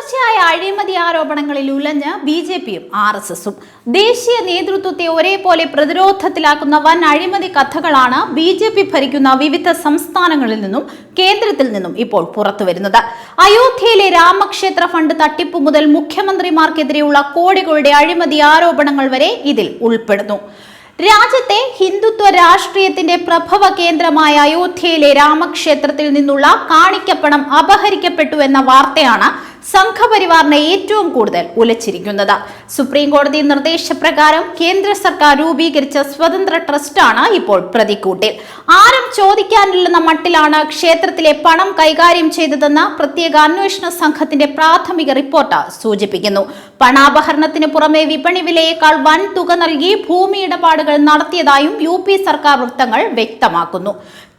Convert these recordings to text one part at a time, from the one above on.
തുടർച്ചയായ അഴിമതി ആരോപണങ്ങളിൽ ഉലഞ്ഞ് ബി.ജെ.പിയും ആർ.എസ്.എസും ദേശീയ നേതൃത്വത്തെ ഒരേപോലെ പ്രതിരോധത്തിലാക്കുന്ന വൻ അഴിമതി കഥകളാണ് ബി.ജെ.പി ഭരിക്കുന്ന വിവിധ സംസ്ഥാനങ്ങളിൽ നിന്നും കേന്ദ്രത്തിൽ നിന്നും ഇപ്പോൾ പുറത്തുവരുന്നത്. അയോധ്യയിലെ രാമക്ഷേത്ര ഫണ്ട് തട്ടിപ്പ് മുതൽ മുഖ്യമന്ത്രിമാർക്കെതിരെയുള്ള കോടികളുടെ അഴിമതി ആരോപണങ്ങൾ വരെ ഇതിൽ ഉൾപ്പെടുന്നു. രാജ്യത്തെ ഹിന്ദുത്വ രാഷ്ട്രീയത്തിന്റെ പ്രഭവ കേന്ദ്രമായ അയോധ്യയിലെ രാമക്ഷേത്രത്തിൽ നിന്നുള്ള കാണിക്കപ്പണം അപഹരിക്കപ്പെട്ടു എന്ന വാർത്തയാണ് സംഘപരിവാറിനെ ഏറ്റവും കൂടുതൽ ഉലച്ചിരിക്കുന്നത്. സുപ്രീം കോടതി നിർദ്ദേശപ്രകാരം കേന്ദ്ര സർക്കാർ രൂപീകരിച്ച സ്വതന്ത്ര ട്രസ്റ്റാണ് ഇപ്പോൾ പ്രതിക്കൂട്ടിൽ. ആരും ചോദിക്കാനില്ലെന്ന മട്ടിലാണ് ക്ഷേത്രത്തിലെ പണം കൈകാര്യം ചെയ്തതെന്ന് പ്രത്യേക അന്വേഷണ സംഘത്തിന്റെ പ്രാഥമിക റിപ്പോർട്ട് സൂചിപ്പിക്കുന്നു. പണാപഹരണത്തിന് പുറമെ വിപണി വിലയേക്കാൾ വൻ തുക നൽകി ഭൂമി ഇടപാടുകൾ നടത്തിയതായും യു.പി. സർക്കാർ വൃത്തങ്ങൾ വ്യക്തമാക്കുന്നു.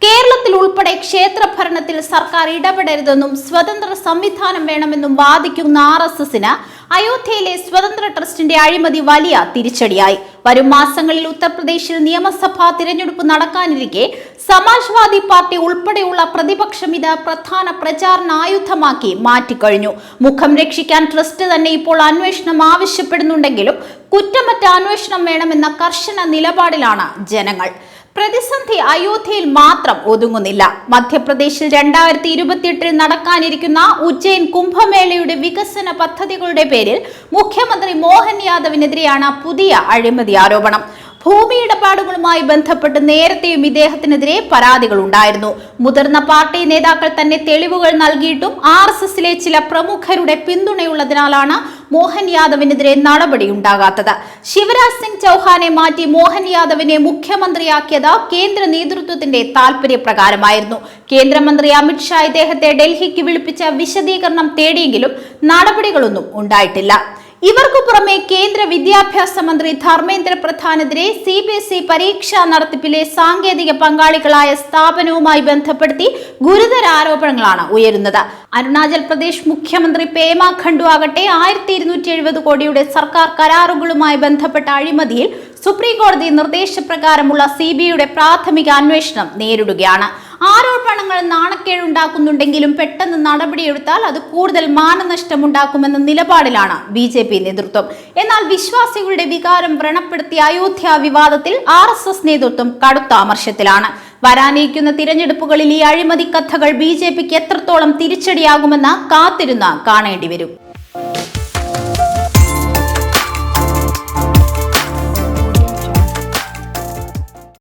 കേരളത്തിൽ ഉൾപ്പെടെ ക്ഷേത്രഭരണത്തിൽ സർക്കാർ ഇടപെടരുതെന്നും സ്വതന്ത്ര സംവിധാനം വേണമെന്നും വാദിക്കുന്ന ആർ.എസ്.എസിന് അയോധ്യയിലെ സ്വതന്ത്ര ട്രസ്റ്റിന്റെ അഴിമതി വലിയ തിരിച്ചടിയായി. വരും മാസങ്ങളിൽ ഉത്തർപ്രദേശിൽ നിയമസഭാ തിരഞ്ഞെടുപ്പ് നടക്കാനിരിക്കെ സമാജ്വാദി പാർട്ടി ഉൾപ്പെടെയുള്ള പ്രതിപക്ഷം ഇത് പ്രധാന പ്രചാരണ ആയുധമാക്കി മാറ്റിക്കഴിഞ്ഞു. മുഖം രക്ഷിക്കാൻ ട്രസ്റ്റ് തന്നെ ഇപ്പോൾ അന്വേഷണം ആവശ്യപ്പെടുന്നുണ്ടെങ്കിലും കുറ്റമറ്റ അന്വേഷണം വേണമെന്ന കർശന നിലപാടിലാണ് ജനങ്ങൾ. പ്രതിസന്ധി അയോധ്യയിൽ മാത്രം ഒതുങ്ങുന്നില്ല. മധ്യപ്രദേശിൽ 2028 നടക്കാനിരിക്കുന്ന ഉജ്ജയിൻ കുംഭമേളയുടെ വികസന പദ്ധതികളുടെ പേരിൽ മുഖ്യമന്ത്രി മോഹൻ യാദവിനെതിരെയാണ് പുതിയ അഴിമതി ആരോപണം. ഭൂമി ഇടപാടുകളുമായി ബന്ധപ്പെട്ട് നേരത്തെയും ഇദ്ദേഹത്തിനെതിരെ പരാതികൾ ഉണ്ടായിരുന്നു. മുതിർന്ന പാർട്ടി നേതാക്കൾ തന്നെ തെളിവുകൾ നൽകിയിട്ടും ആർ.എസ്.എസിലെ ചില പ്രമുഖരുടെ പിന്തുണയുള്ളതിനാലാണ് മോഹൻ യാദവിനെതിരെ നടപടിയുണ്ടാകാത്തത്. ശിവരാജ് സിംഗ് ചൗഹാനെ മാറ്റി മോഹൻ യാദവിനെ മുഖ്യമന്ത്രിയാക്കിയത് കേന്ദ്ര നേതൃത്വത്തിന്റെ താൽപര്യപ്രകാരമായിരുന്നു. കേന്ദ്രമന്ത്രി അമിത്ഷാ ഇദ്ദേഹത്തെ ഡൽഹിക്ക് വിളിപ്പിച്ച വിശദീകരണം തേടിയെങ്കിലും നടപടികളൊന്നും ഉണ്ടായിട്ടില്ല. ഇവർക്കു പുറമെ കേന്ദ്ര വിദ്യാഭ്യാസ മന്ത്രി ധർമ്മേന്ദ്ര പ്രധാനെതിരെ CBSE പരീക്ഷാ നടത്തിപ്പിലെ സാങ്കേതിക പങ്കാളികളായ സ്ഥാപനവുമായി ബന്ധപ്പെടുത്തി ഗുരുതര ആരോപണങ്ങളാണ് ഉയരുന്നത്. അരുണാചൽ പ്രദേശ് മുഖ്യമന്ത്രി പേമ ഖണ്ഡു ആകട്ടെ 1270 കോടിയുടെ സർക്കാർ കരാറുകളുമായി ബന്ധപ്പെട്ട അഴിമതിയിൽ സുപ്രീം കോടതി നിർദ്ദേശപ്രകാരമുള്ള CBIയുടെ പ്രാഥമിക അന്വേഷണം നേരിടുകയാണ്. ആരോപണങ്ങൾ നാണക്കേടുണ്ടാക്കുന്നുണ്ടെങ്കിലും പെട്ടെന്ന് നടപടിയെടുത്താൽ അത് കൂടുതൽ മാനനഷ്ടമുണ്ടാക്കുമെന്ന നിലപാടിലാണ് ബി.ജെ.പി നേതൃത്വം. എന്നാൽ വിശ്വാസികളുടെ വികാരം വ്രണപ്പെടുത്തിയ അയോധ്യ വിവാദത്തിൽ ആർ.എസ്.എസ് നേതൃത്വം കടുത്ത അമർഷത്തിലാണ്. വരാനിരിക്കുന്ന തിരഞ്ഞെടുപ്പുകളിൽ ഈ അഴിമതി കഥകൾ ബി.ജെ.പിക്ക് എത്രത്തോളം തിരിച്ചടിയാകുമെന്ന് കാത്തിരുന്ന് കാണേണ്ടി വരും.